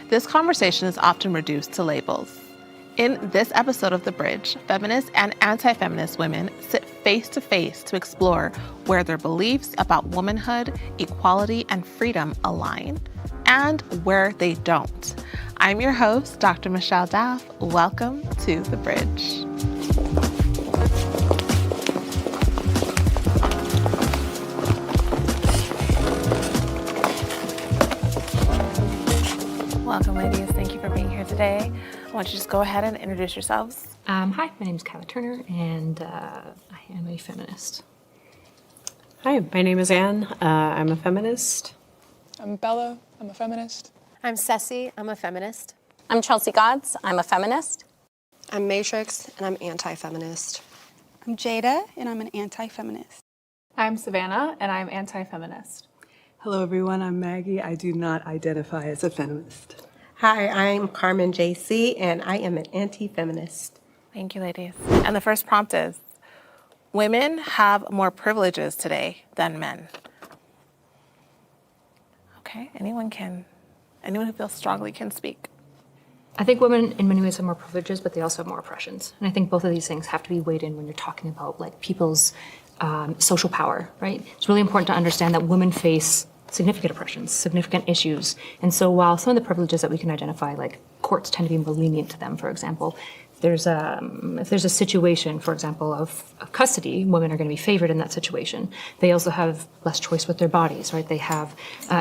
This conversation is often reduced to labels. In this episode of The Bridge, feminist and anti-feminist women sit face to face to explore where their beliefs about womanhood, equality, and freedom align, and where they don't. I'm your host, Dr. Michelle Daff. Welcome to The Bridge. Welcome, ladies. Thank you for being here today. I want you to just go ahead and introduce yourselves. Hi, my name is Kyla Turner, and I am a feminist. Hi, my name is Anne. I'm a feminist. I'm Bella. I'm a feminist. I'm Ceci. I'm a feminist. I'm Chelsea Godds. I'm a feminist. I'm Matrix, and I'm anti-feminist. I'm Jada, and I'm an anti-feminist. I'm Savannah, and I'm anti-feminist. Hello, everyone. I'm Maggie. I do not identify as a feminist. Hi, I'm Carmen JC, and I am an anti-feminist. Thank you, ladies. And the first prompt is, women have more privileges today than men. Okay, anyone who feels strongly can speak. I think women in many ways have more privileges, but they also have more oppressions. And I think both of these things have to be weighed in when you're talking about like people's social power, right? It's really important to understand that women face significant oppressions, significant issues. And so while some of the privileges that we can identify, like courts tend to be more lenient to them, for example, if there's a situation, for example, of custody, women are going to be favored in that situation. They also have less choice with their bodies, right? They have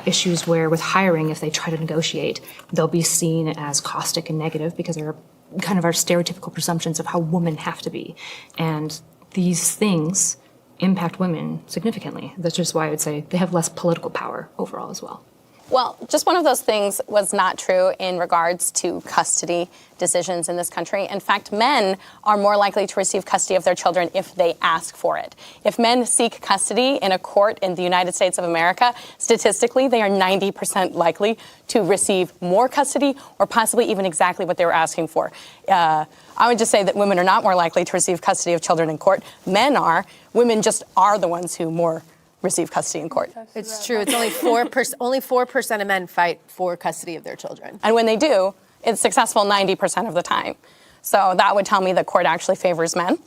issues where with hiring, if they try to negotiate, they'll be seen as caustic and negative because they're kind of our stereotypical presumptions of how women have to be. And these things impact women significantly. That's just why I would say they have less political power overall as well. Well, just one of those things was not true in regards to custody decisions in this country. In fact, men are more likely to receive custody of their children if they ask for it. If men seek custody in a court in the United States of America, statistically, they are 90% likely to receive more custody or possibly even exactly what they were asking for. I would just say that women are not more likely to receive custody of children in court. Men are. Women just are the ones who more receive custody in court. It's true. It's only 4%. Only 4% of men fight for custody of their children. And when they do, it's successful 90% of the time. So that would tell me that court actually favors men.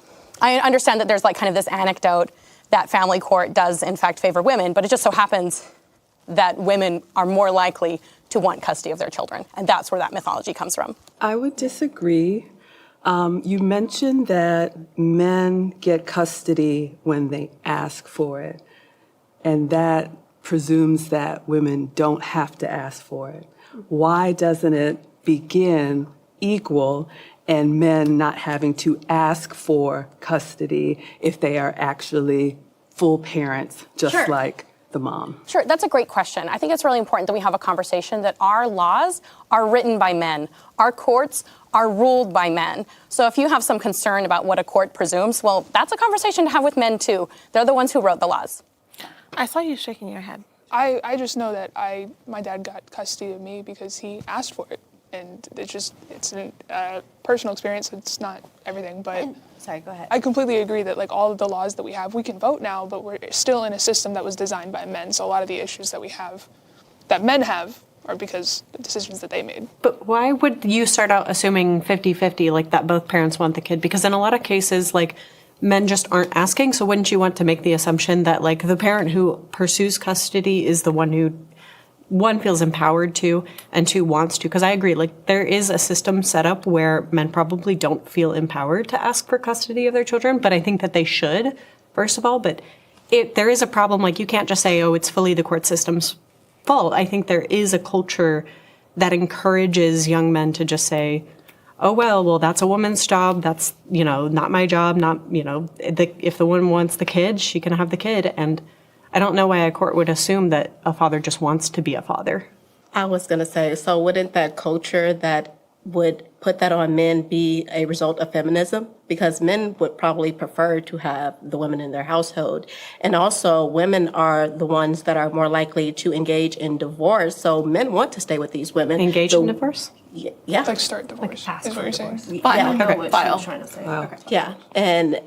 I understand that there's like kind of this anecdote that family court does in fact favor women, but it just so happens that women are more likely to want custody of their children. And that's where that mythology comes from. I would disagree. You mentioned that men get custody when they ask for it. And that presumes that women don't have to ask for it. Why doesn't it begin equal and men not having to ask for custody if they are actually full parents, just Sure. like the mom? Sure, that's a great question. I think it's really important that we have a conversation that our laws are written by men. Our courts are ruled by men. So if you have some concern about what a court presumes, well, that's a conversation to have with men too. They're the ones who wrote the laws. I saw you shaking your head. I just know that my dad got custody of me because he asked for it. And it's a personal experience. It's not everything, but Sorry, go ahead. I completely agree that like all of the laws that we have, we can vote now, but we're still in a system that was designed by men. So a lot of the issues that we have, that men have, are because the decisions that they made. But why would you start out assuming 50-50, like that both parents want the kid? Because in a lot of cases, like, men just aren't asking, so wouldn't you want to make the assumption that, like, the parent who pursues custody is the one who, one, feels empowered to, and two, wants to? Because I agree, like, there is a system set up where men probably don't feel empowered to ask for custody of their children, but I think that they should, first of all. But there is a problem, like, you can't just say, oh, it's fully the court system's fault. I think there is a culture that encourages young men to just say, oh, well, that's a woman's job. That's, not my job. Not, if the woman wants the kid, she can have the kid. And I don't know why a court would assume that a father just wants to be a father. I was going to say, so wouldn't that culture that would put that on men be a result of feminism? Because men would probably prefer to have the women in their household. And also, women are the ones that are more likely to engage in divorce. So men want to stay with these women. Engage in divorce? Yeah. Like start divorce, Like is what you're saying. Yeah. I know what she was trying to say. Wow. Okay. Yeah. And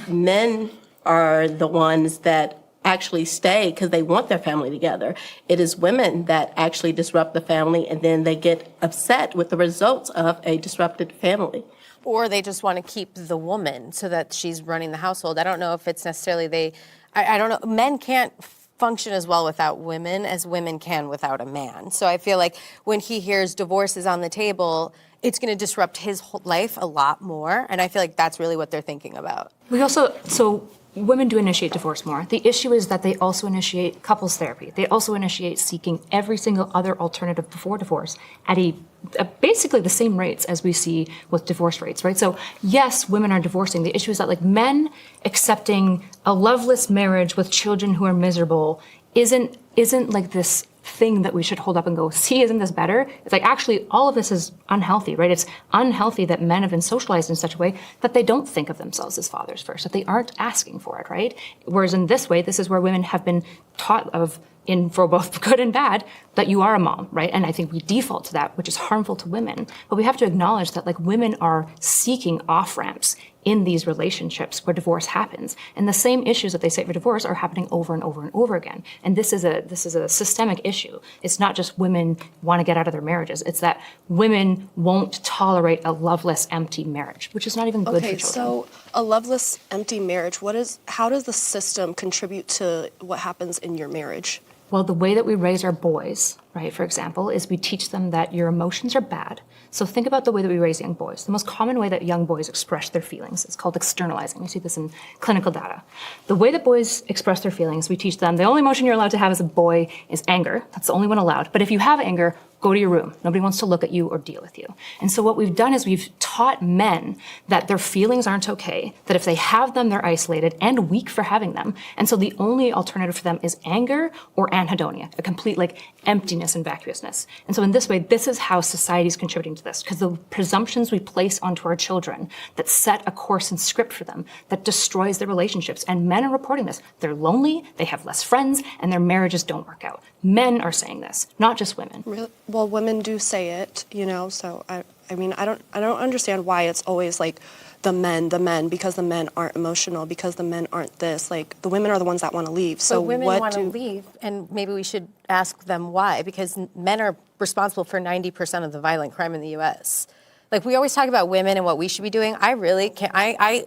men are the ones that actually stay because they want their family together. It is women that actually disrupt the family, and then they get upset with the results of a disrupted family. Or they just want to keep the woman so that she's running the household. I don't know if it's necessarily I don't know. Men can't function as well without women as women can without a man. So I feel like when he hears divorce is on the table, it's going to disrupt his whole life a lot more. And I feel like that's really what they're thinking about. Women do initiate divorce more. The issue is that they also initiate couples therapy. They also initiate seeking every single other alternative before divorce at basically the same rates as we see with divorce rates, right? So yes, women are divorcing. The issue is that like men accepting a loveless marriage with children who are miserable isn't like this thing that we should hold up and go, see, isn't this better? It's like, actually, all of this is unhealthy, right? It's unhealthy that men have been socialized in such a way that they don't think of themselves as fathers first, that they aren't asking for it, right? Whereas in this way, this is where women have been taught for both good and bad, that you are a mom, right? And I think we default to that, which is harmful to women. But we have to acknowledge that like women are seeking off-ramps in these relationships where divorce happens. And the same issues that they cite for divorce are happening over and over and over again. And this is a systemic issue. It's not just women want to get out of their marriages. It's that women won't tolerate a loveless, empty marriage, which is not even good for children. Okay, so a loveless, empty marriage, how does the system contribute to what happens in your marriage? Well, the way that we raise our boys, right, for example, is we teach them that your emotions are bad. So think about the way that we raise young boys. The most common way that young boys express their feelings is called externalizing. We see this in clinical data. The way that boys express their feelings, we teach them the only emotion you're allowed to have as a boy is anger. That's the only one allowed. But if you have anger, go to your room. Nobody wants to look at you or deal with you. And so what we've done is we've taught men that their feelings aren't okay, that if they have them, they're isolated and weak for having them. And so the only alternative for them is anger or anhedonia, a complete like emptiness and vacuousness. And so in this way, this is how society is contributing to this, because the presumptions we place onto our children that set a course and script for them that destroys their relationships. And men are reporting this. They're lonely, they have less friends, and their marriages don't work out. Men are saying this, not just women. Really? Well, women do say it, so I mean, I don't understand why it's always like the men, because the men aren't emotional, because the men aren't this. Like, the women are the ones that want to leave. So but women want to leave, and maybe we should ask them why, because men are responsible for 90% of the violent crime in the U.S. Like, we always talk about women and what we should be doing. I really can't. I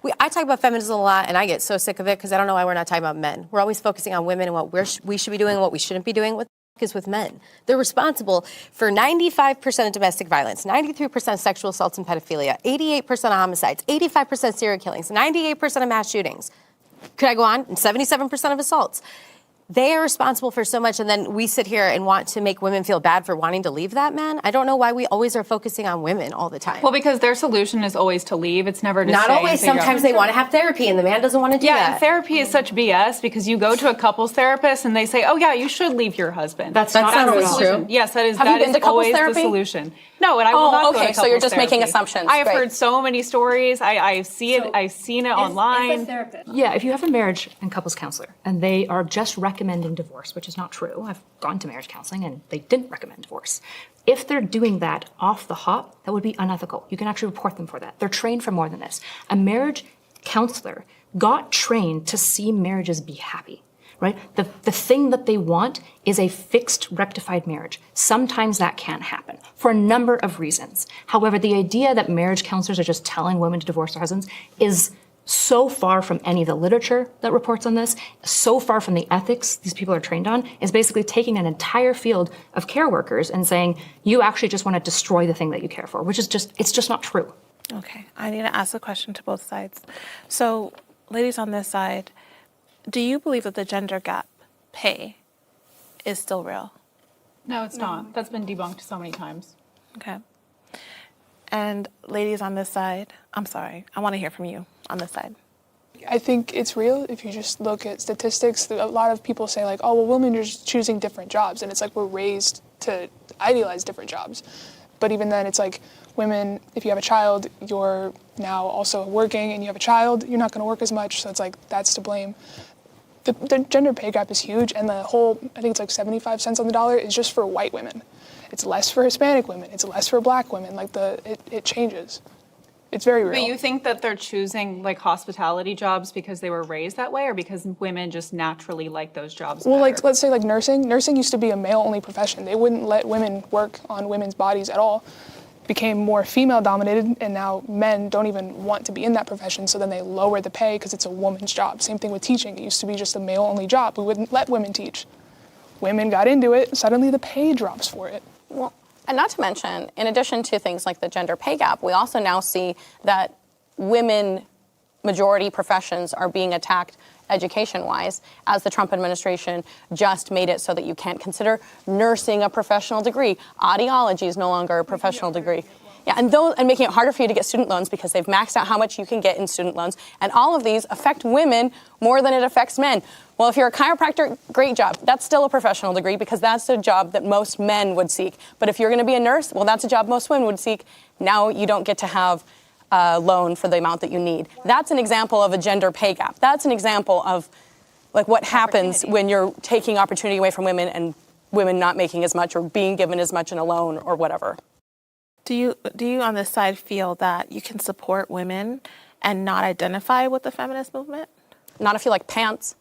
talk about feminism a lot, and I get so sick of it because I don't know why we're not talking about men. We're always focusing on women and what we should be doing and what we shouldn't be doing. What is with men? They're responsible for 95% of domestic violence, 93% sexual assaults and pedophilia, 88% of homicides, 85% serial killings, 98% of mass shootings. Could I go on? And 77% of assaults. They are responsible for so much, and then we sit here and want to make women feel bad for wanting to leave that man. I don't know why we always are focusing on women all the time. Well, because their solution is always to leave. It's never to Not stay always. Sometimes they want to have therapy, and the man doesn't want to do that. Yeah, therapy is such BS because you go to a couples therapist and they say, "Oh yeah, you should leave your husband." That's not always true. Yes, that is. Have you that been is to couples always therapy? the solution. No, and I will not go to okay, couples so you're just therapy. making assumptions. I have Great. heard so many stories. I've seen it online. Yeah, if you have a marriage and couples counselor and they are just recommending divorce, which is not true. I've gone to marriage counseling and they didn't recommend divorce. If they're doing that off the hop, that would be unethical. You can actually report them for that. They're trained for more than this. A marriage counselor got trained to see marriages be happy. Right? The thing that they want is a fixed, rectified marriage. Sometimes that can't happen for a number of reasons. However, the idea that marriage counselors are just telling women to divorce their husbands is so far from any of the literature that reports on this, so far from the ethics these people are trained on, is basically taking an entire field of care workers and saying, you actually just want to destroy the thing that you care for, which is it's just not true. Okay, I need to ask a question to both sides. So, ladies on this side, do you believe that the gender gap pay is still real? No, it's not. That's been debunked so many times. Okay. And ladies on this side, I'm sorry, I want to hear from you on this side. I think it's real if you just look at statistics. A lot of people say like, oh, well, women are just choosing different jobs. And it's like we're raised to idealize different jobs. But even then, it's like women, if you have a child, you're now also working and you have a child, you're not going to work as much. So it's like that's to blame. The gender pay gap is huge, and the whole, I think it's like 75 cents on the dollar is just for white women. It's less for Hispanic women. It's less for black women. Like it changes. It's very real. But you think that they're choosing like hospitality jobs because they were raised that way, or because women just naturally like those jobs Well, better? like, let's say like nursing. Nursing used to be a male-only profession. They wouldn't let women work on women's bodies at all. Became more female-dominated, and now men don't even want to be in that profession, so then they lower the pay because it's a woman's job. Same thing with teaching. It used to be just a male-only job. We wouldn't let women teach. Women got into it, suddenly the pay drops for it. Well, and not to mention, in addition to things like the gender pay gap, we also now see that women majority professions are being attacked education-wise, as the Trump administration just made it so that you can't consider nursing a professional degree. Audiology is no longer a professional degree. Yeah, and making it harder for you to get student loans because they've maxed out how much you can get in student loans. And all of these affect women more than it affects men. Well, if you're a chiropractor, great job. That's still a professional degree because that's a job that most men would seek. But if you're going to be a nurse, well, that's a job most women would seek. Now you don't get to have a loan for the amount that you need. That's an example of a gender pay gap. That's an example of like what happens when you're taking opportunity away from women and women not making as much or being given as much in a loan or whatever. Do you on this side feel that you can support women and not identify with the feminist movement? Not if you like pants.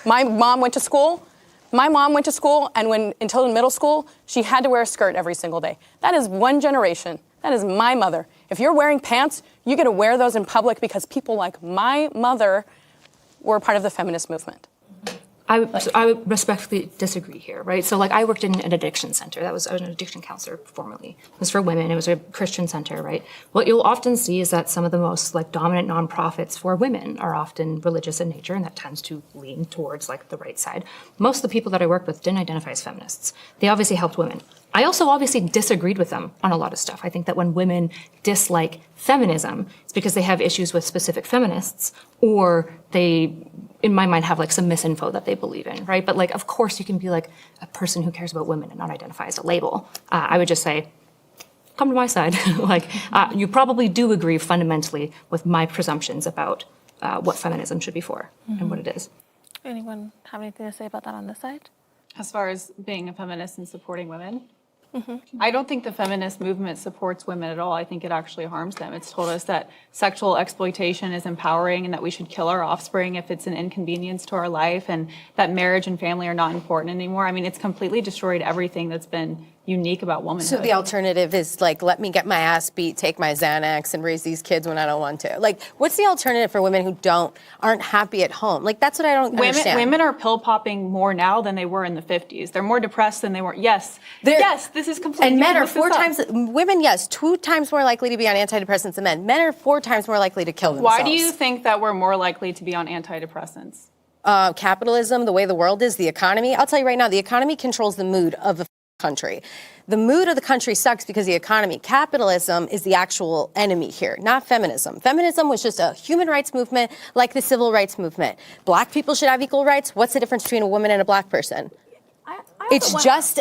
My mom went to school, and until middle school, she had to wear a skirt every single day. That is one generation. That is my mother. If you're wearing pants, you get to wear those in public because people like my mother were part of the feminist movement. I would respectfully disagree here, right? So like I worked in an addiction center. I was an addiction counselor formerly. It was for women. It was a Christian center, right? What you'll often see is that some of the most like dominant nonprofits for women are often religious in nature, and that tends to lean towards like the right side. Most of the people that I worked with didn't identify as feminists. They obviously helped women. I also obviously disagreed with them on a lot of stuff. I think that when women dislike feminism, it's because they have issues with specific feminists, or they, in my mind, have like some misinfo that they believe in, right? But like, of course, you can be like a person who cares about women and not identify as a label. I would just say, come to my side. You probably do agree fundamentally with my presumptions about what feminism should be for and what it is. Anyone have anything to say about that on this side? As far as being a feminist and supporting women, I don't think the feminist movement supports women at all. I think it actually harms them. It's told us that sexual exploitation is empowering and that we should kill our offspring if it's an inconvenience to our life, and that marriage and family are not important anymore. I mean, it's completely destroyed everything that's been unique about womanhood. So the alternative is like, let me get my ass beat, take my Xanax, and raise these kids when I don't want to. Like, what's the alternative for women who aren't happy at home? Like, that's what I don't understand. Women are pill popping more now than they were in the 50s. They're more depressed than they were. Yes, this is completely. And men are 4 times, women, yes, 2 times more likely to be on antidepressants than men. Men are 4 times more likely to kill themselves. Why do you think that we're more likely to be on antidepressants? Capitalism, the way the world is, the economy. I'll tell you right now, the economy controls the mood of a country. The mood of the country sucks because of the economy. Capitalism is the actual enemy here, not feminism. Feminism was just a human rights movement like the civil rights movement. Black people should have equal rights. What's the difference between a woman and a black person? It's just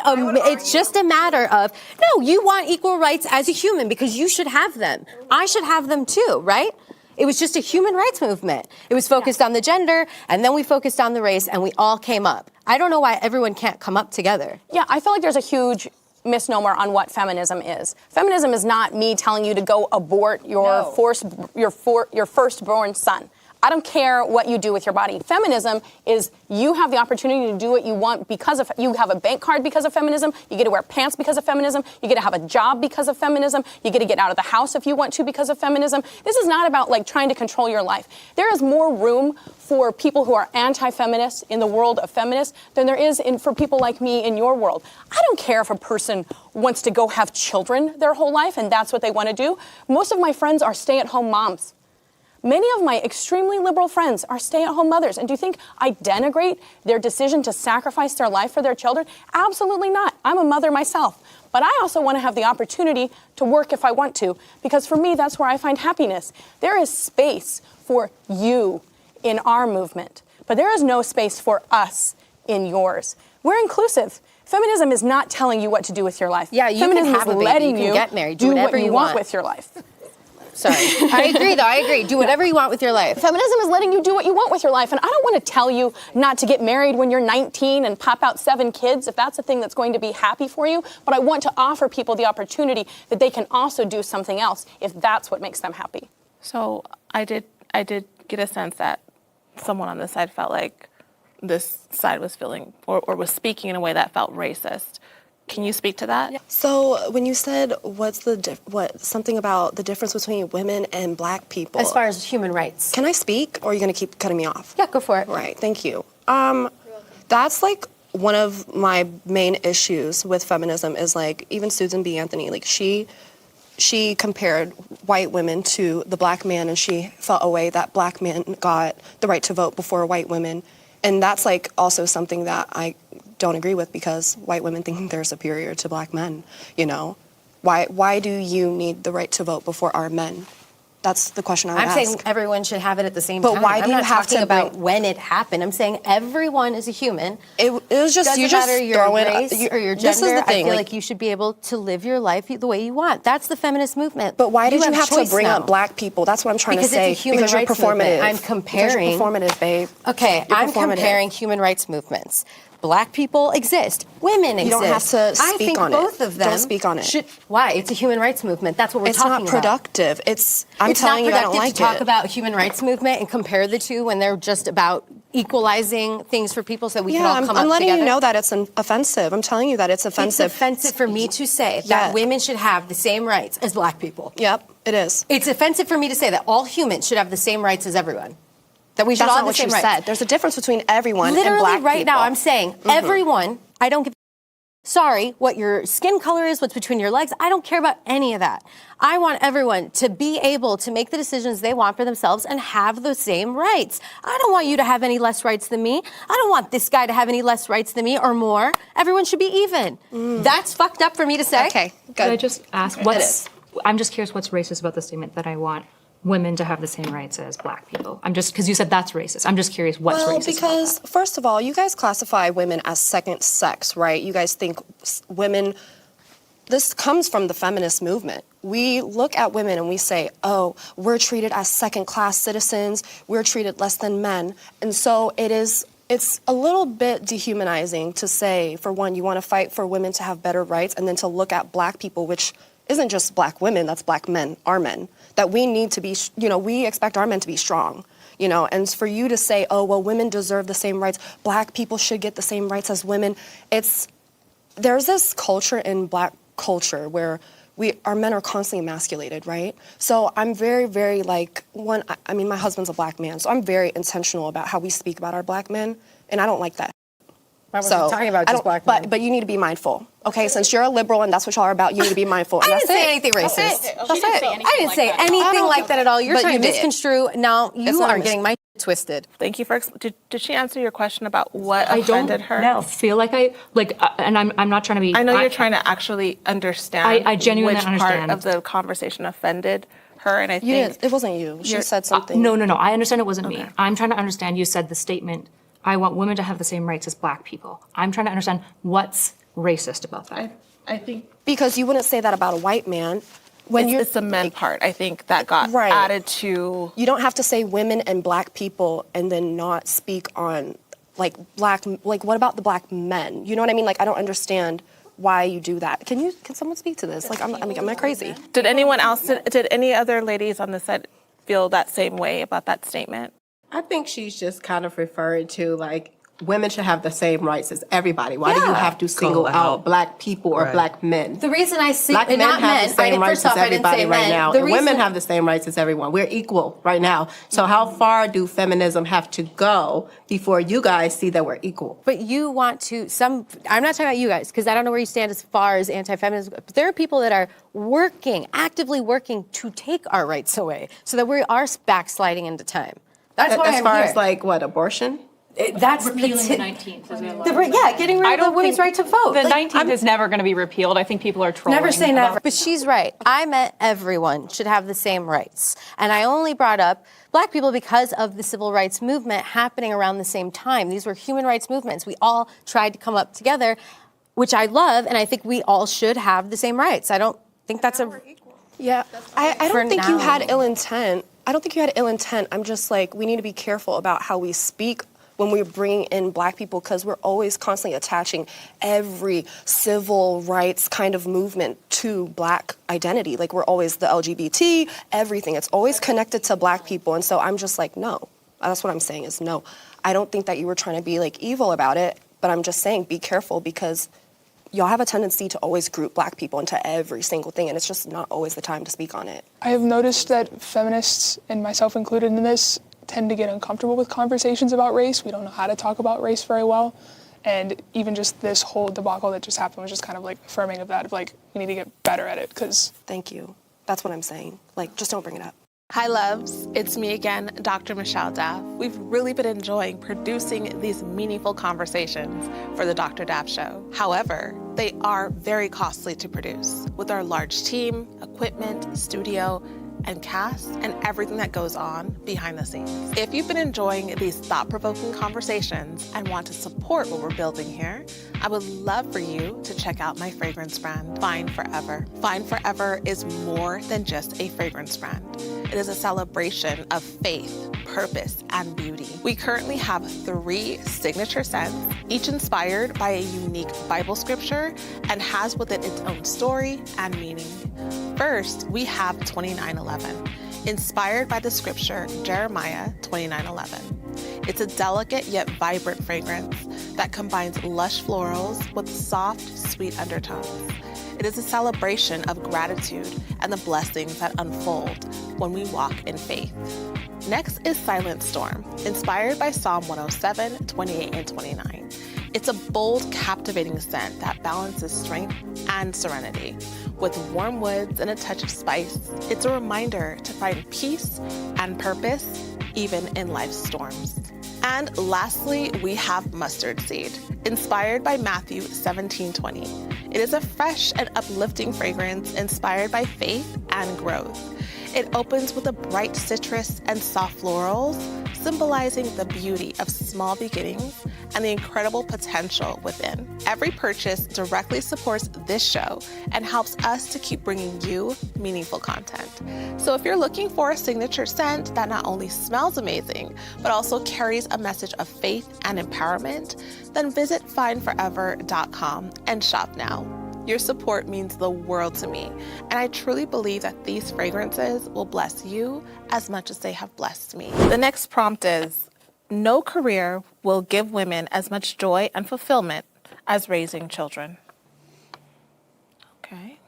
a matter of, no, you want equal rights as a human because you should have them. I should have them too, right? It was just a human rights movement. It was focused on the gender, and then we focused on the race, and we all came up. I don't know why everyone can't come up together. Yeah, I feel like there's a huge misnomer on what feminism is. Feminism is not me telling you to go abort your firstborn son. I don't care what you do with your body. Feminism is you have the opportunity to do what you want because of, you have a bank card because of feminism, you get to wear pants because of feminism, you get to have a job because of feminism, you get to get out of the house if you want to because of feminism. This is not about like trying to control your life. There is more room for people who are anti-feminists in the world of feminists than there is for people like me in your world. I don't care if a person wants to go have children their whole life and that's what they want to do. Most of my friends are stay-at-home moms. Many of my extremely liberal friends are stay-at-home mothers. And do you think I denigrate their decision to sacrifice their life for their children? Absolutely not. I'm a mother myself. But I also want to have the opportunity to work if I want to, because for me, that's where I find happiness. There is space for you in our movement, but there is no space for us in yours. We're inclusive. Feminism is not telling you what to do with your life. Yeah, you Feminism can have is a baby, letting you can get married, do what whatever you you want want with your life. Sorry. I agree, though. I agree. Do whatever you want with your life. Feminism is letting you do what you want with your life. And I don't want to tell you not to get married when you're 19 and pop out 7 kids if that's a thing that's going to be happy for you. But I want to offer people the opportunity that they can also do something else if that's what makes them happy. So I did get a sense that someone on this side felt like this side was feeling or was speaking in a way that felt racist. Can you speak to that? So when you said something about the difference between women and black people. As far as human rights. Can I speak, or are you going to keep cutting me off? Yeah, go for it. Right, thank you. That's like one of my main issues with feminism is like even Susan B. Anthony, like she compared white women to the black man, and she felt a way that black men got the right to vote before white women. And that's like also something that I don't agree with, because white women think they're superior to black men, you know? Why do you need the right to vote before our men? That's the question I would ask. I'm saying everyone should have it at the same time. But why do you have to I'm not talking about when it happened. I'm saying everyone is a human. It was just, doesn't you just matter your throw in race or your gender. This is the thing, I feel like you should be able to live your life the way you want. That's the feminist movement. But why did you have to bring now. up black people? That's what I'm trying Because to say. It's a human because rights you're performative. Movement. I'm comparing. Because you're performative, babe. Okay, You're I'm performative. comparing human rights movements. Black people exist. Women exist. You don't have to speak I think on it. both of them. Don't speak on it. Why? It's a human rights movement. That's what we're talking about. It's not productive. I'm telling you, I don't like it. It's not productive to talk about human rights movement and compare the two when they're just about equalizing things for people so that we can all come up together. I'm letting you know that it's offensive. I'm telling you that it's offensive. It's offensive for me to say that women should have the same rights as black people. Yep, it is. It's offensive for me to say that all humans should have the same rights as everyone. That we should That's all not have what the same you rights. said. There's a difference between everyone Literally and black right people. now, I'm saying everyone. I don't give. Sorry, what your skin color is, what's between your legs. I don't care about any of that. I want everyone to be able to make the decisions they want for themselves and have the same rights. I don't want you to have any less rights than me. I don't want this guy to have any less rights than me or more. Everyone should be even. That's fucked up for me to say. Okay, good. Could I just ask I'm just curious what's racist about the statement that I want women to have the same rights as black people. I'm just, because you said that's racist. I'm just curious what's racist about that. Because first of all, you guys classify women as second sex, right? You guys think women, this comes from the feminist movement. We look at women and we say, oh, we're treated as second-class citizens, we're treated less than men. And so it's a little bit dehumanizing to say, for one, you want to fight for women to have better rights, and then to look at black people, which isn't just black women, that's black men, our men, that we need to be, we expect our men to be strong, and for you to say, oh, well, women deserve the same rights, black people should get the same rights as women, there's this culture in black culture where our men are constantly emasculated, right? So I'm very, very my husband's a black man, so I'm very intentional about how we speak about our black men, and I don't like that. I wasn't talking about just black men. But you need to be mindful. Okay, since you're a liberal and that's what y'all are about, you need to be mindful. I didn't say anything racist. That's it. I didn't say anything like that at all. You're trying to misconstrue. Now you are getting my twisted. Thank you for. Did she answer your question about what offended her? I feel like and I'm not trying to be. I know you're trying to actually understand. I genuinely which understand. part of the conversation offended her, and I think it wasn't you. She said something. No. I understand it wasn't me. I'm trying to understand. You said the statement, I want women to have the same rights as black people. I'm trying to understand what's racist about that. I think because you wouldn't say that about a white man. It's the men part, I think, that got added to. You don't have to say women and black people and then not speak on what about the black men? You know what I mean? I don't understand why you do that. Can someone speak to this? Am I crazy? Did anyone else, did any other ladies on the set feel that same way about that statement? I think she's just kind of referring to women should have the same rights as everybody. Why do you have to single out black people or black men? The reason I see black men not have men, the same rights as everybody right now, and women reason, have the same rights as everyone. We're equal right now. So how far do feminism have to go before you guys see that we're equal? But you want to I'm not talking about you guys because I don't know where you stand as far as anti-feminism. But there are people that are actively working to take our rights away, so that we are backsliding into time. That's why as far as abortion. That's repealing the 19th. Getting rid of the women's right to vote. The 19th is never going to be repealed. I think people are trolling. Never say never. But she's right. I meant everyone should have the same rights. And I only brought up black people because of the civil rights movement happening around the same time. These were human rights movements. We all tried to come up together, which I love, and I think we all should have the same rights. I don't think that's Yeah, I don't think you now. had ill intent. I don't think you had ill intent. I'm just like, we need to be careful about how we speak when we're bringing in Black people, because we're always constantly attaching every civil rights kind of movement to Black identity. Like, we're always the LGBT, everything. It's always connected to Black people. And so I'm just like, no. That's what I'm saying is no. I don't think that you were trying to be like evil about it, but I'm just saying be careful, because y'all have a tendency to always group Black people into every single thing, and it's just not always the time to speak on it. I have noticed that feminists, and myself included in this, tend to get uncomfortable with conversations about race. We don't know how to talk about race very well. And even just this whole debacle that just happened was just kind of like affirming of that, of like, we need to get better at it, because... Thank you. That's what I'm saying. Like, just don't bring it up. Hi, loves. It's me again, Dr. Michelle Daff. We've really been enjoying producing these meaningful conversations for the Dr. Daff Show. However, they are very costly to produce with our large team, equipment, studio, and cast, and everything that goes on behind the scenes. If you've been enjoying these thought-provoking conversations and want to support what we're building here, I would love for you to check out my fragrance brand, Fine Forever. Fine Forever is more than just a fragrance brand. It is a celebration of faith, purpose, and beauty. We currently have 3 signature scents, each inspired by a unique Bible scripture and has within its own story and meaning. First, we have 2911, inspired by the scripture Jeremiah 29:11. It's a delicate yet vibrant fragrance that combines lush florals with soft, sweet undertones. It is a celebration of gratitude and the blessings that unfold when we walk in faith. Next is Silent Storm, inspired by Psalm 107, 28, and 29. It's a bold, captivating scent that balances strength and serenity. With warm woods and a touch of spice, it's a reminder to find peace and purpose even in life's storms. And lastly, we have Mustard Seed, inspired by Matthew 17:20. It is a fresh and uplifting fragrance inspired by faith and growth. It opens with a bright citrus and soft florals, symbolizing the beauty of small beginnings and the incredible potential within. Every purchase directly supports this show and helps us to keep bringing you meaningful content. So if you're looking for a signature scent that not only smells amazing, but also carries a message of faith and empowerment, then visit fineforever.com and shop now. Your support means the world to me, and I truly believe that these fragrances will bless you as much as they have blessed me. The next prompt is, no career will give women as much joy and fulfillment as raising children. Okay.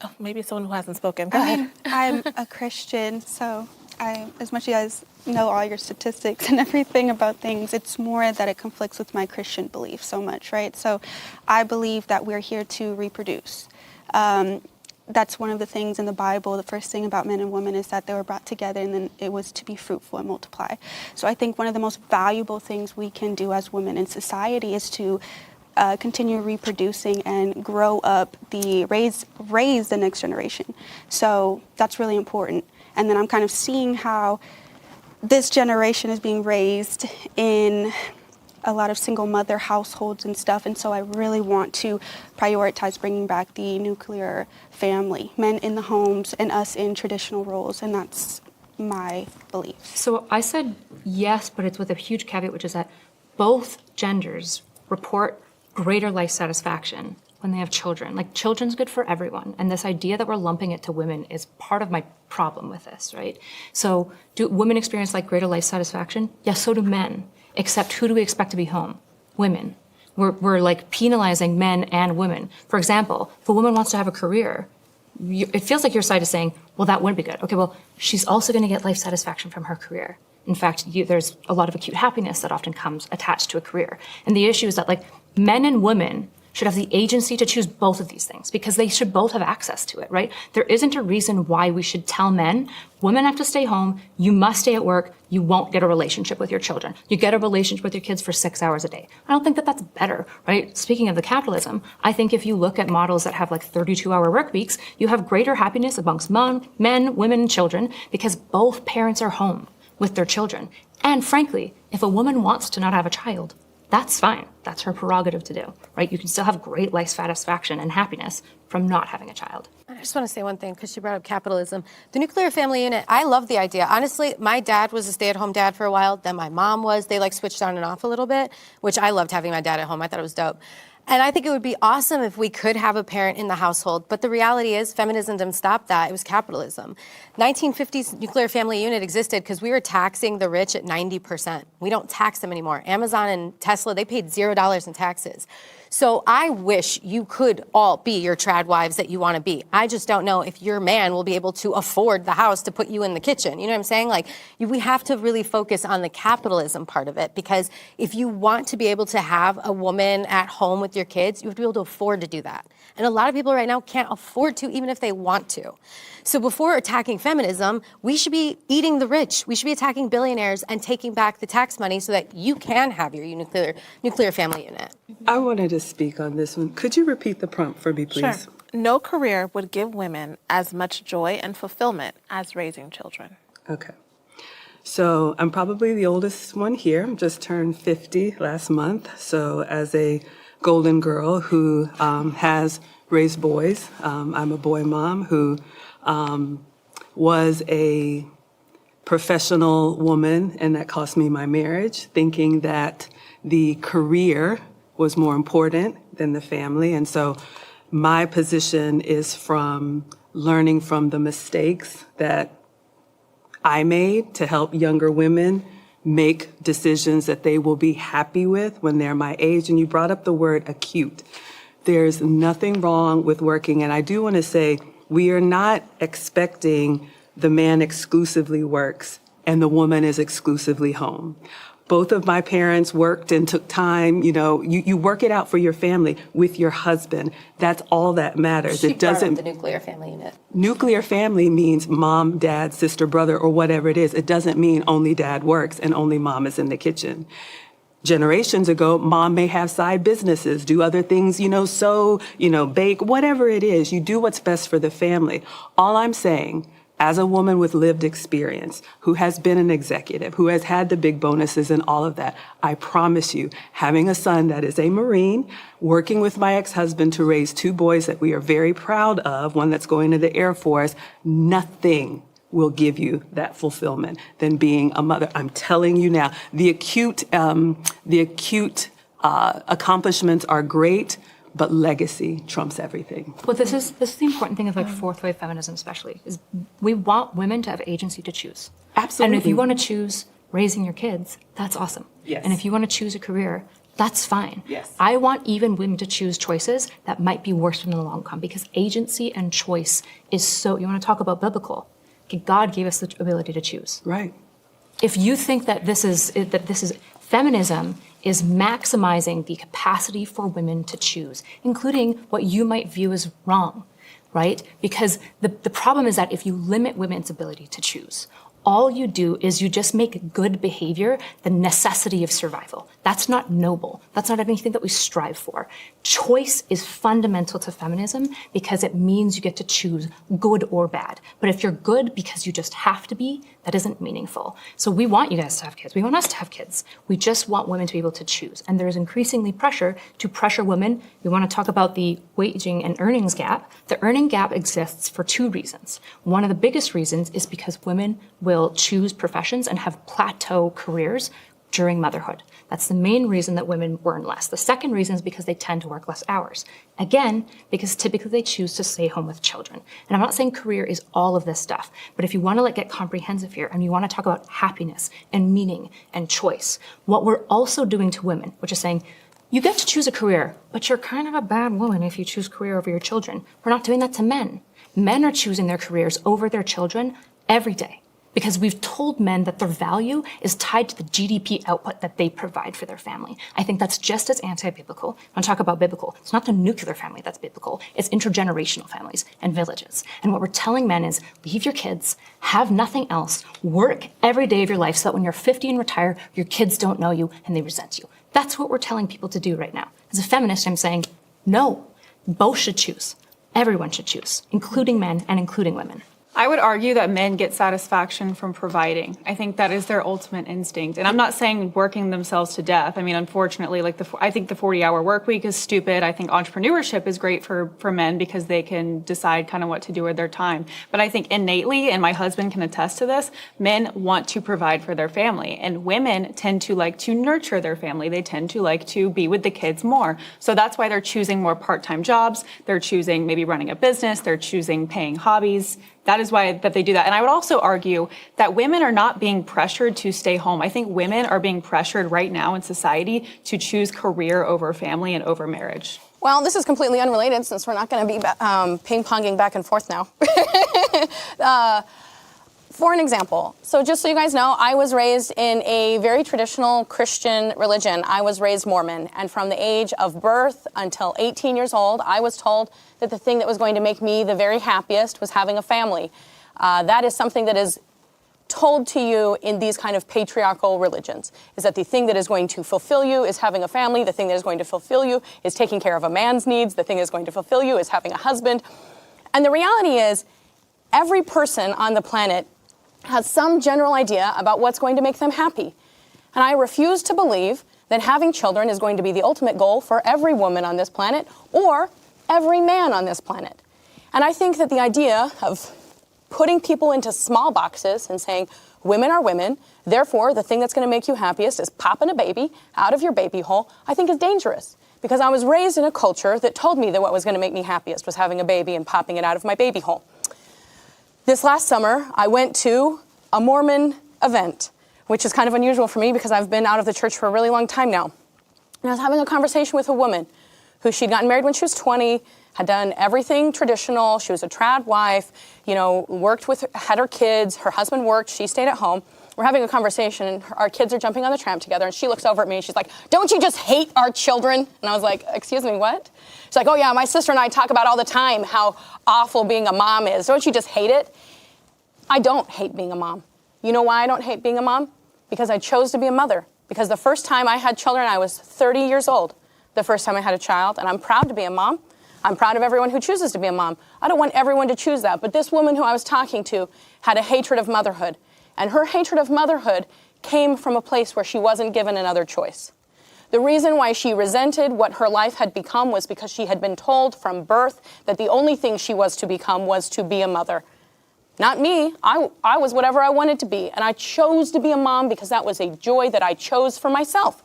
Oh, maybe someone who hasn't spoken. Go ahead. I'm a Christian, so as much as you guys know all your statistics and everything about things, it's more that it conflicts with my Christian belief so much, right? So I believe that we're here to reproduce. That's one of the things in the Bible. The first thing about men and women is that they were brought together, and then it was to be fruitful and multiply. So I think one of the most valuable things we can do as women in society is to continue reproducing and grow up, raise the next generation. So that's really important. And then I'm kind of seeing how this generation is being raised in a lot of single mother households and stuff. And so I really want to prioritize bringing back the nuclear family, men in the homes and us in traditional roles. And that's my belief. So I said yes, but it's with a huge caveat, which is that both genders report greater life satisfaction when they have children. Like, children's good for everyone. And this idea that we're lumping it to women is part of my problem with this, right? So do women experience like greater life satisfaction? Yes, so do men. Except who do we expect to be home? Women. We're like penalizing men and women. For example, if a woman wants to have a career, it feels like your side is saying, well, that wouldn't be good. Okay, well, she's also going to get life satisfaction from her career. In fact, there's a lot of acute happiness that often comes attached to a career. And the issue is that like men and women should have the agency to choose both of these things because they should both have access to it, right? There isn't a reason why we should tell men, women have to stay home, you must stay at work, you won't get a relationship with your children. You get a relationship with your kids for 6 hours a day. I don't think that that's better, right? Speaking of the capitalism, I think if you look at models that have like 32-hour work weeks, you have greater happiness amongst men, women, and children because both parents are home with their children. And frankly, if a woman wants to not have a child, That's fine. That's her prerogative to do, right? You can still have great life satisfaction and happiness from not having a child. I just want to say one thing because she brought up capitalism. The nuclear family unit, I love the idea. Honestly, my dad was a stay-at-home dad for a while. Then my mom was. They like switched on and off a little bit, which I loved having my dad at home. I thought it was dope. And I think it would be awesome if we could have a parent in the household. But the reality is feminism didn't stop that. It was capitalism. 1950s nuclear family unit existed because we were taxing the rich at 90%. We don't tax them anymore. Amazon and Tesla, they paid $0 in taxes. So I wish you could all be your trad wives that you want to be. I just don't know if your man will be able to afford the house to put you in the kitchen. You know what I'm saying? Like, we have to really focus on the capitalism part of it, because if you want to be able to have a woman at home with your kids, you have to be able to afford to do that. And a lot of people right now can't afford to, even if they want to. So before attacking feminism, we should be eating the rich. We should be attacking billionaires and taking back the tax money so that you can have your nuclear family unit. I wanted to speak on this one. Could you repeat the prompt for me, please? Sure. No career would give women as much joy and fulfillment as raising children. Okay. So I'm probably the oldest one here. I just turned 50 last month. So as a golden girl who has raised boys, I'm a boy mom who was a professional woman, and that cost me my marriage, thinking that the career was more important than the family. And so my position is from learning from the mistakes that I made to help younger women make decisions that they will be happy with when they're my age. And you brought up the word acute. There's nothing wrong with working. And I do want to say, we are not expecting the man exclusively works and the woman is exclusively home. Both of my parents worked and took time. You know, you work it out for your family with your husband. That's all that matters. She brought up the nuclear family unit. Nuclear family means mom, dad, sister, brother, or whatever it is. It doesn't mean only dad works and only mom is in the kitchen. Generations ago, mom may have side businesses, do other things, sew, bake, whatever it is. You do what's best for the family. All I'm saying, as a woman with lived experience, who has been an executive, who has had the big bonuses and all of that, I promise you, having a son that is a Marine, working with my ex-husband to raise two boys that we are very proud of, one that's going to the Air Force, nothing will give you that fulfillment than being a mother. I'm telling you now, the acute accomplishments are great, but legacy trumps everything. Well, this is the important thing of like fourth wave feminism, especially, is we want women to have agency to choose. Absolutely. And if you want to choose raising your kids, that's awesome. Yes. And if you want to choose a career, that's fine. Yes. I want even women to choose choices that might be worse in the long run, because agency and choice is so, you want to talk about biblical. God gave us the ability to choose. Right. If you think that this is feminism is maximizing the capacity for women to choose, including what you might view as wrong, right? Because the problem is that if you limit women's ability to choose, all you do is you just make good behavior the necessity of survival. That's not noble. That's not anything that we strive for. Choice is fundamental to feminism because it means you get to choose good or bad. But if you're good because you just have to be, that isn't meaningful. So we want you guys to have kids. We want us to have kids. We just want women to be able to choose. And there's increasingly pressure to pressure women. We want to talk about the waging and earnings gap. The earning gap exists for two reasons. One of the biggest reasons is because women will choose professions and have plateau careers during motherhood. That's the main reason that women earn less. The second reason is because they tend to work less hours. Again, because typically they choose to stay home with children. And I'm not saying career is all of this stuff, but if you want to get comprehensive here and you want to talk about happiness and meaning and choice, what we're also doing to women, which is saying, you get to choose a career, but you're kind of a bad woman if you choose career over your children. We're not doing that to men. Men are choosing their careers over their children every day, because we've told men that their value is tied to the GDP output that they provide for their family. I think that's just as anti-biblical. When I talk about biblical, it's not the nuclear family that's biblical, it's intergenerational families and villages. And what we're telling men is, leave your kids, have nothing else, work every day of your life so that when you're 50 and retire, your kids don't know you and they resent you. That's what we're telling people to do right now. As a feminist, I'm saying, no, both should choose. Everyone should choose, including men and including women. I would argue that men get satisfaction from providing. I think that is their ultimate instinct. And I'm not saying working themselves to death. I mean, unfortunately, I think the 40-hour work week is stupid. I think entrepreneurship is great for men because they can decide kind of what to do with their time. But I think innately, and my husband can attest to this, men want to provide for their family. And women tend to like to nurture their family. They tend to like to be with the kids more. So that's why they're choosing more part-time jobs. They're choosing maybe running a business. They're choosing paying hobbies. That is why that they do that. And I would also argue that women are not being pressured to stay home. I think women are being pressured right now in society to choose career over family and over marriage. Well, this is completely unrelated since we're not going to be ping-ponging back and forth now. For an example, so just so you guys know, I was raised in a very traditional Christian religion. I was raised Mormon, and from the age of birth until 18 years old, I was told that the thing that was going to make me the very happiest was having a family. That is something that is told to you in these kind of patriarchal religions, is that the thing that is going to fulfill you is having a family, the thing that is going to fulfill you is taking care of a man's needs, the thing that is going to fulfill you is having a husband. And the reality is, every person on the planet has some general idea about what's going to make them happy. And I refuse to believe that having children is going to be the ultimate goal for every woman on this planet or every man on this planet. And I think that the idea of putting people into small boxes and saying, women are women, therefore the thing that's going to make you happiest is popping a baby out of your baby hole, I think is dangerous. Because I was raised in a culture that told me that what was going to make me happiest was having a baby and popping it out of my baby hole. This last summer, I went to a Mormon event, which is kind of unusual for me because I've been out of the church for a really long time now. And I was having a conversation with a woman who she'd gotten married when she was 20, had done everything traditional. She was a trad wife, had her kids, her husband worked, she stayed at home. We're having a conversation and our kids are jumping on the tram together and she looks over at me and she's like, "Don't you just hate our children?" And I was like, "Excuse me, what?" She's like, "Oh yeah, my sister and I talk about all the time how awful being a mom is. Don't you just hate it?" I don't hate being a mom. You know why I don't hate being a mom? Because I chose to be a mother. Because the first time I had children, I was 30 years old. The first time I had a child, and I'm proud to be a mom. I'm proud of everyone who chooses to be a mom. I don't want everyone to choose that, but this woman who I was talking to had a hatred of motherhood. And her hatred of motherhood came from a place where she wasn't given another choice. The reason why she resented what her life had become was because she had been told from birth that the only thing she was to become was to be a mother. Not me. I was whatever I wanted to be, and I chose to be a mom because that was a joy that I chose for myself.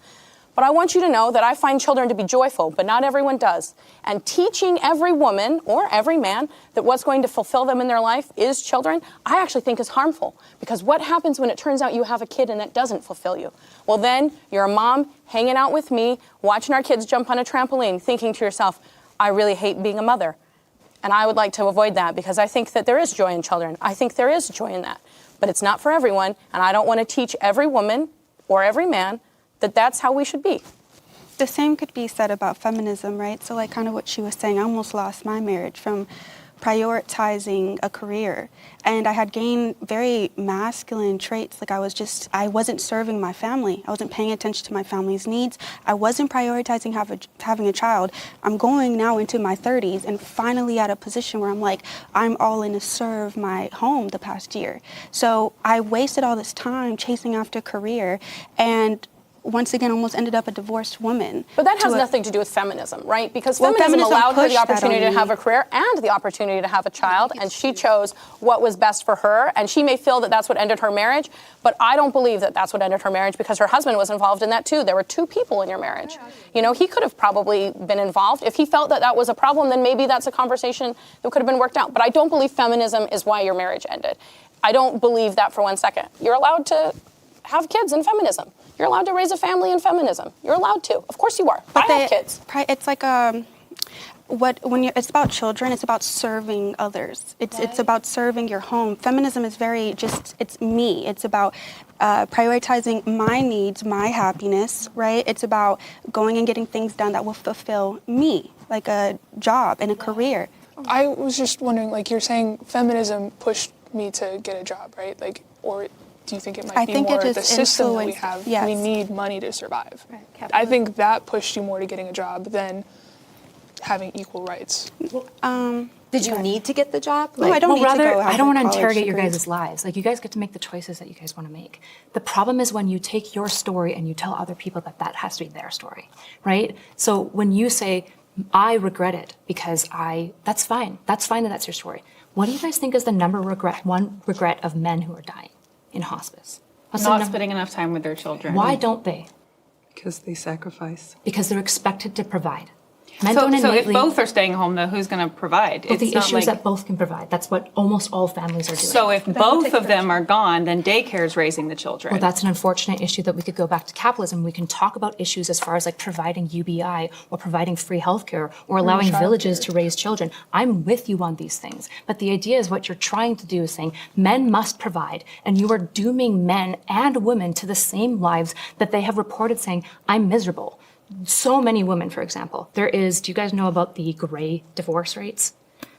But I want you to know that I find children to be joyful, but not everyone does. And teaching every woman or every man that what's going to fulfill them in their life is children, I actually think is harmful. Because what happens when it turns out you have a kid and that doesn't fulfill you? Well, then you're a mom hanging out with me, watching our kids jump on a trampoline, thinking to yourself, I really hate being a mother. And I would like to avoid that because I think that there is joy in children. I think there is joy in that. But it's not for everyone, and I don't want to teach every woman or every man that that's how we should be. The same could be said about feminism, right? So like kind of what she was saying, I almost lost my marriage from prioritizing a career. And I had gained very masculine traits. Like I wasn't serving my family. I wasn't paying attention to my family's needs. I wasn't prioritizing having a child. I'm going now into my 30s and finally at a position where I'm like, I'm all in to serve my home the past year. So I wasted all this time chasing after a career and once again almost ended up a divorced woman. But that has nothing to do with feminism, right? Because feminism allowed her the opportunity to have a career and the opportunity to have a child, and she chose what was best for her, and she may feel that that's what ended her marriage, but I don't believe that that's what ended her marriage because her husband was involved in that too. There were two people in your marriage. You know, he could have probably been involved. If he felt that that was a problem, then maybe that's a conversation that could have been worked out. But I don't believe feminism is why your marriage ended. I don't believe that for 1 second. You're allowed to have kids in feminism. You're allowed to raise a family in feminism. You're allowed to. Of course you are. But I have kids. It's like it's about children, it's about serving others. It's about serving your home. Feminism is it's me. It's about prioritizing my needs, my happiness, right? It's about going and getting things done that will fulfill me, like a job and a career. I was just wondering, like you're saying feminism pushed me to get a job, right? Like, or do you think it might be more the system that we have? Yes. We need money to survive. Right. I think that pushed you more to getting a job than having equal rights. Did you need to get the job? No, I don't Well, need rather, to go. I don't want to college interrogate your degree. guys' lives. Like, you guys get to make the choices that you guys want to make. The problem is when you take your story and you tell other people that that has to be their story, right? So when you say, I regret it because that's fine. That's fine that that's your story. What do you guys think is the one regret of men who are dying in hospice? What's the Not number- spending enough time with their children. Why don't they? Because they sacrifice. Because they're expected to provide. Men So, don't so if innately. both are staying home, though, who's going to provide? But the not issue is that both can provide. That's what almost all families are doing. So if both of them are gone, then daycare is raising the children. Well, that's an unfortunate issue that we could go back to capitalism. We can talk about issues as far as like providing UBI or providing free healthcare or allowing villages to raise children. I'm with you on these things. But the idea is what you're trying to do is saying men must provide, and you are dooming men and women to the same lives that they have reported saying, I'm miserable. So many women, for example, do you guys know about the gray divorce rates?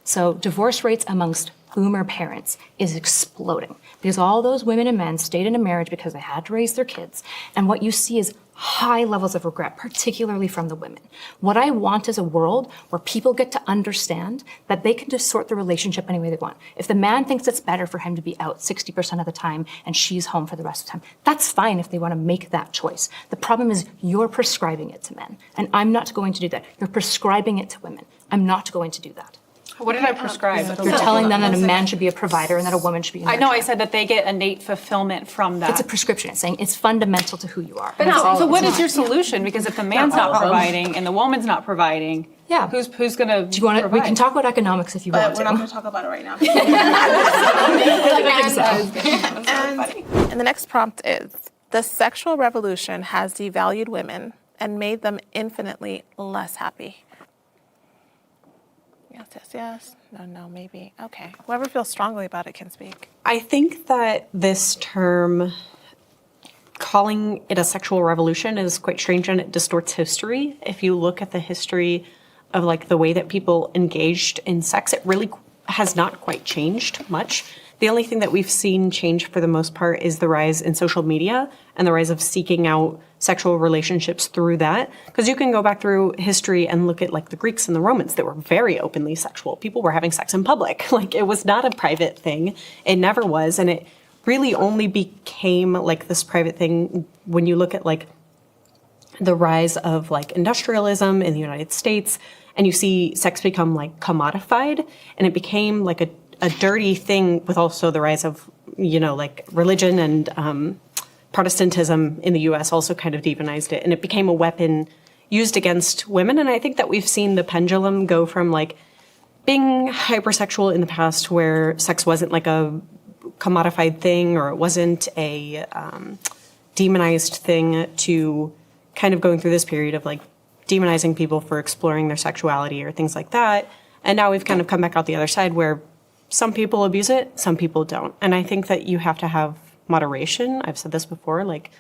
So divorce rates amongst boomer parents is exploding because all those women and men stayed in a marriage because they had to raise their kids. And what you see is high levels of regret, particularly from the women. What I want is a world where people get to understand that they can just sort the relationship any way they want. If the man thinks it's better for him to be out 60% of the time and she's home for the rest of the time, that's fine if they want to make that choice. The problem is you're prescribing it to men, and I'm not going to do that. You're prescribing it to women. I'm not going to do that. What did I prescribe? You're telling them that a man should be a provider and that a woman should be a I know I nurturer. said that they get innate fulfillment from that. It's a prescription. It's saying it's fundamental to who you are. So what is your solution? Because if the man's not providing and the woman's not providing, Yeah. who's going to Do you want to? We can talk about economics if you want But we're not to. going to talk about it right now. And the next prompt is, the sexual revolution has devalued women and made them infinitely less happy. Yes, yes, yes. No, no, maybe. Okay. Whoever feels strongly about it can speak. I think that this term, calling it a sexual revolution, is quite strange and it distorts history. If you look at the history of like the way that people engaged in sex, it really has not quite changed much. The only thing that we've seen change for the most part is the rise in social media and the rise of seeking out sexual relationships through that. Because you can go back through history and look at like the Greeks and the Romans that were very openly sexual. People were having sex in public. Like it was not a private thing. It never was. And it really only became like this private thing when you look at like the rise of like industrialism in the United States and you see sex become like commodified and it became like a dirty thing with also the rise of, you know, like religion and Protestantism in the US also kind of demonized it. And it became a weapon used against women. And I think that we've seen the pendulum go from like being hypersexual in the past where sex wasn't like a commodified thing or it wasn't a demonized thing to kind of going through this period of like demonizing people for exploring their sexuality or things like that. And now we've kind of come back out the other side where some people abuse it, some people don't. And I think that you have to have moderation. I've said this before, like,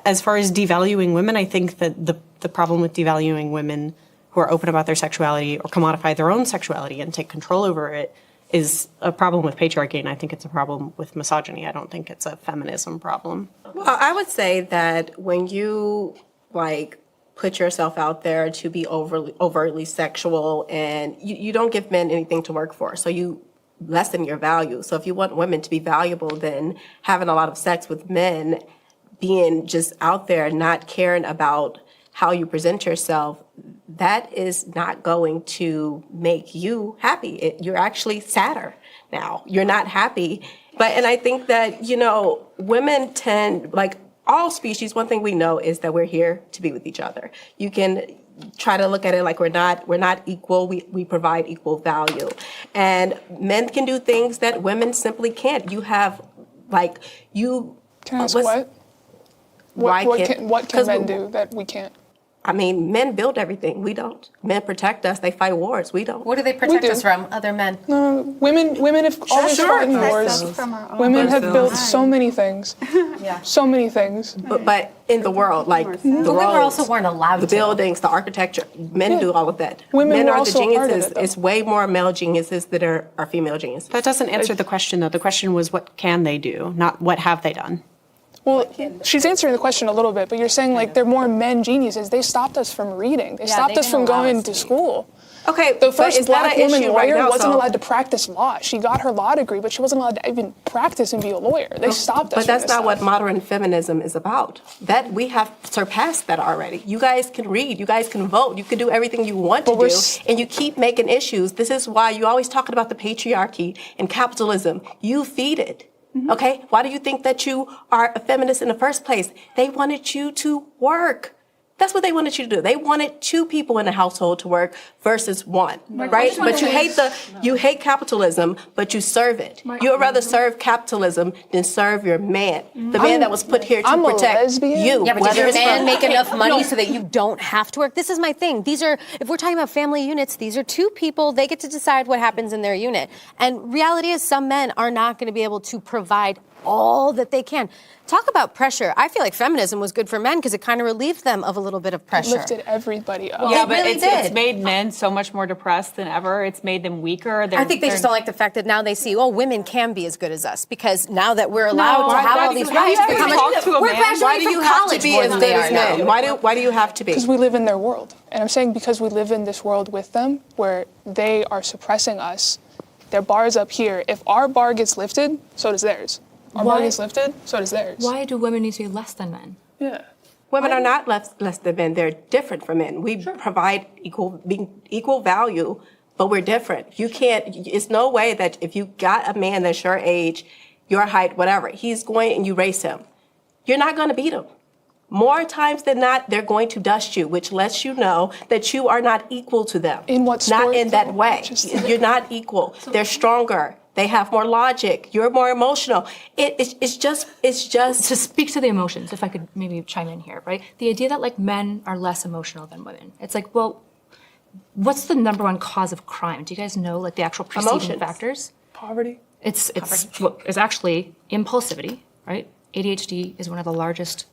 as far as devaluing women, I think that the problem with devaluing women who are open about their sexuality or commodify their own sexuality and take control over it is a problem with patriarchy, and I think it's a problem with misogyny. I don't think it's a feminism problem. Well, I would say that when you like put yourself out there to be overtly sexual and you don't give men anything to work for, so you lessen your value. So if you want women to be valuable, then having a lot of sex with men, being just out there, not caring about how you present yourself, that is not going to make you happy. You're actually sadder now. You're not happy. And I think that, you know, women tend, like all species, one thing we know is that we're here to be with each other. You can try to look at it like we're not equal. We provide equal value. And men can do things that women simply can't. You have, like, you... Can I ask what? What can men do that we can't? I mean, men build everything. We don't. Men protect us. They fight wars. We don't. What do they protect us from? Other men? Women have always fought in wars. Women have built so many things. Yeah. So many things. But in the world, like the But we also roads, weren't allowed the to. buildings, the architecture, men do all of that. Women Men were are the also hard at geniuses. it, though. It's way more male geniuses that are female geniuses. That doesn't answer the question, though. The question was, what can they do, not what have they done? Well, she's answering the question a little bit, but you're saying like they're more men geniuses. They stopped us from reading. They stopped us from going to school. Okay, The first is that black an woman issue right lawyer now, wasn't so- allowed to practice law. She got her law degree, but she wasn't allowed to even practice and be a lawyer. They stopped us. But that's from not this what stuff. modern feminism is about. That we have surpassed that already. You guys can read, you guys can vote, you can do everything you want to do, and you keep making issues. This is why you always talking about the patriarchy and capitalism. You feed it. Okay? Why do you think that you are a feminist in the first place? They wanted you to work. That's what they wanted you to do. They wanted 2 people in the household to work versus 1, right? But you hate capitalism, but you serve it. You would rather serve capitalism than serve your man, the man that was put here to I'm a protect lesbian. you. Yeah, but does whether your it's man from- make enough money so that you don't have to work? This is my thing. These are, if we're talking about family units, these are 2 people. They get to decide what happens in their unit. And reality is some men are not going to be able to provide all that they can. Talk about pressure. I feel like feminism was good for men because it kind of relieved them of a little bit of pressure. Lifted everybody up. Yeah, It but really did. it's made men so much more depressed than ever. It's made them weaker. I think they just don't like the fact that now they see, oh, women can be as good as us because now that we're allowed to have all these rights, have to how much- talk to a we're man? graduating Why do you from have to college be more as than good they as are now. men? Why do you have to be? Because we live in their world. And I'm saying because we live in this world with them where they are suppressing us, their bar's up here. If our bar gets lifted, so does theirs. Our bar gets lifted, so does theirs. Why do women need to be less than men? Yeah. Women are not less than men. They're different from men. We provide equal value, but we're different. You can't, it's no way that if you got a man that's your age, your height, whatever, he's going and you race him. You're not going to beat him. More times than not, they're going to dust you, which lets you know that you are not equal to them. In what sport, Not in that though? way. You're not equal. They're stronger. They have more logic. You're more emotional. It's just. To speak to the emotions, if I could maybe chime in here, right? The idea that like men are less emotional than women. It's like, well, what's the number 1 cause of crime? Do you guys know like the actual preceding Emotions. factors? Poverty. It's actually impulsivity, right? ADHD is one of the largest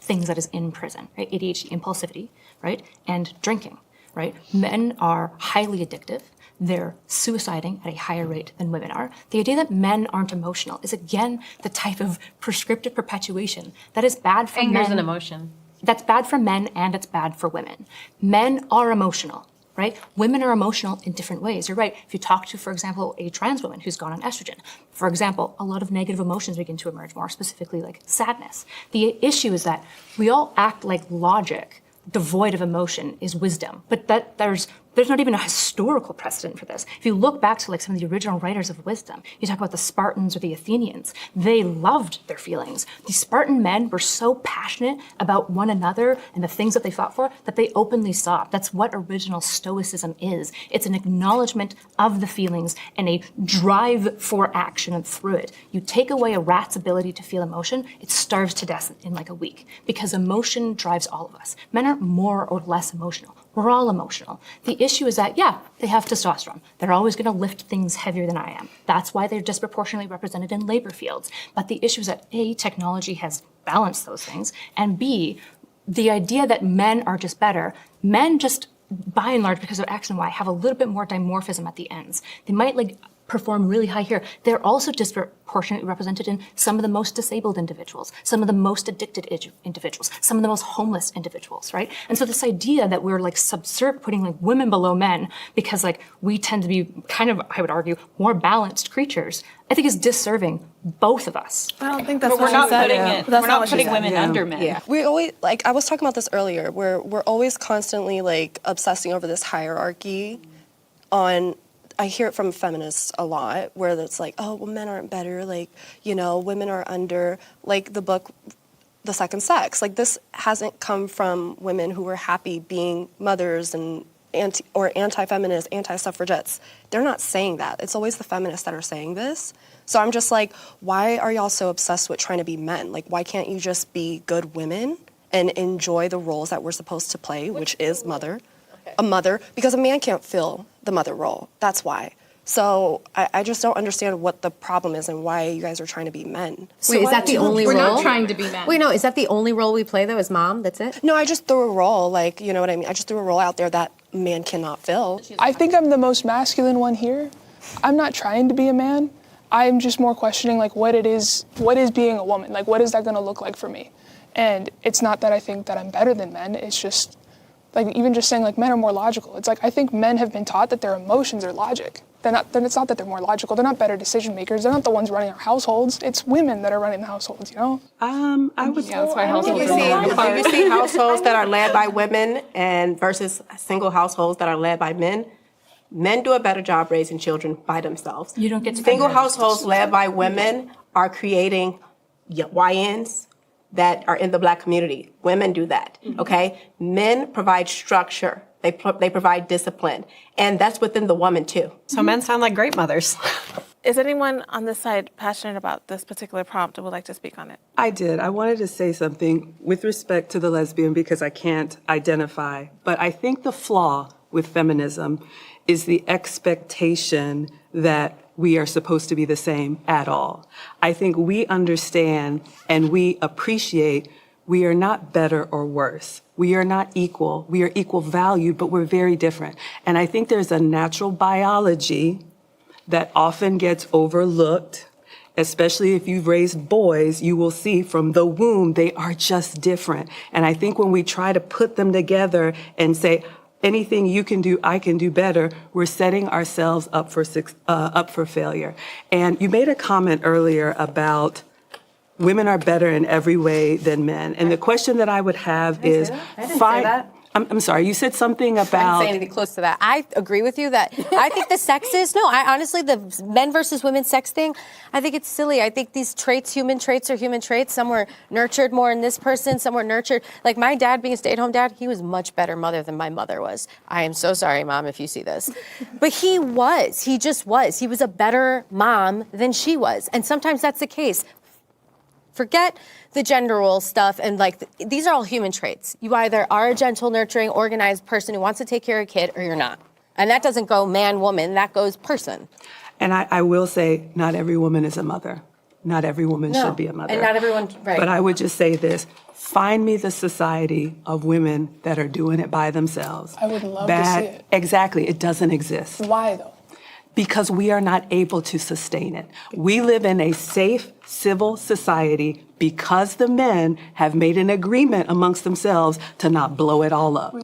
things that is in prison, right? ADHD, impulsivity, right? And drinking, right? Men are highly addictive. They're suiciding at a higher rate than women are. The idea that men aren't emotional is again the type of prescriptive perpetuation that is bad for men. Anger's an emotion. That's bad for men and it's bad for women. Men are emotional, right? Women are emotional in different ways. You're right. If you talk to, for example, a trans woman who's gone on estrogen, for example, a lot of negative emotions begin to emerge, more specifically like sadness. The issue is that we all act like logic devoid of emotion is wisdom, but that there's not even a historical precedent for this. If you look back to like some of the original writers of wisdom, you talk about the Spartans or the Athenians, they loved their feelings. The Spartan men were so passionate about one another and the things that they fought for that they openly sobbed. That's what original Stoicism is. It's an acknowledgement of the feelings and a drive for action through it. You take away a rat's ability to feel emotion, it starves to death in like a week because emotion drives all of us. Men aren't more or less emotional. We're all emotional. The issue is that, yeah, they have testosterone. They're always going to lift things heavier than I am. That's why they're disproportionately represented in labor fields. But the issue is that A, technology has balanced those things, and B, the idea that men are just better, men just, by and large, because of X and Y, have a little bit more dimorphism at the ends. They might like perform really high here. They're also disproportionately represented in some of the most disabled individuals, some of the most addicted individuals, some of the most homeless individuals, right? And so this idea that we're like putting like women below men because like we tend to be kind of, I would argue, more balanced creatures, I think is disserving both of us. I don't think that's But we're not putting women Yeah. under men. Yeah. We always, like I was talking about this earlier, where we're always constantly like obsessing over this hierarchy on, I hear it from feminists a lot, where it's like, oh, well, men aren't better, like, you know, women are under, like the book, The Second Sex. Like this hasn't come from women who were happy being mothers and anti-feminists, anti-suffragettes. They're not saying that. It's always the feminists that are saying this. So I'm just like, why are y'all so obsessed with trying to be men? Like, why can't you just be good women and enjoy the roles that we're supposed to play, which is mother? A mother, because a man can't fill the mother role. That's why. So I just don't understand what the problem is and why you guys are trying to be men. Wait, is that the only We're role? not trying to be men. Wait, no, is that the only role we play though, as mom? That's it? No, I just threw a role, like, you know what I mean? I just threw a role out there that man cannot fill. I think I'm the most masculine one here. I'm not trying to be a man. I'm just more questioning like what is being a woman? Like what is that going to look like for me? And it's not that I think that I'm better than men. It's just like even just saying like men are more logical. It's like I think men have been taught that their emotions are logic. Then it's not that they're more logical. They're not better decision makers. They're not the ones running our households. It's women that are running the households, you know? I would. Yeah, that's why Do households you are falling apart. see households that are led by women and versus single households that are led by men? Men do a better job raising children by themselves. You don't get to Single compare. households led by women are creating YNs that are in the Black community. Women do that, okay? Men provide structure. They provide discipline. And that's within the woman, too. So men sound like great mothers. Is anyone on this side passionate about this particular prompt and would like to speak on it? I did. I wanted to say something with respect to the lesbian because I can't identify. But I think the flaw with feminism is the expectation that we are supposed to be the same at all. I think we understand and we appreciate we are not better or worse. We are not equal. We are equal valued, but we're very different. And I think there's a natural biology that often gets overlooked, especially if you've raised boys, you will see from the womb, they are just different. And I think when we try to put them together and say, anything you can do, I can do better, we're setting ourselves up for failure. And you made a comment earlier about women are better in every way than men. And the question that I would have is, I'm sorry, you said something I about. didn't say anything close to that. I agree with you that I think the sexist, I honestly, the men versus women sex thing, I think it's silly. I think these traits, human traits are human traits. Some were nurtured more in this person, some were nurtured. Like my dad being a stay-at-home dad, he was much better mother than my mother was. I am so sorry, Mom, if you see this. But he just was. He was a better mom than she was. And sometimes that's the case. Forget the gender role stuff and these are all human traits. You either are a gentle, nurturing, organized person who wants to take care of a kid or you're not. And that doesn't go man, woman, that goes person. And I will say, not every woman is a mother. Not every woman should be a mother. And not everyone, right. But I would just say this, find me the society of women that are doing it by themselves. I would love to see it. Exactly, it doesn't exist. Why though? Because we are not able to sustain it. We live in a safe, civil society because the men have made an agreement amongst themselves to not blow it all up.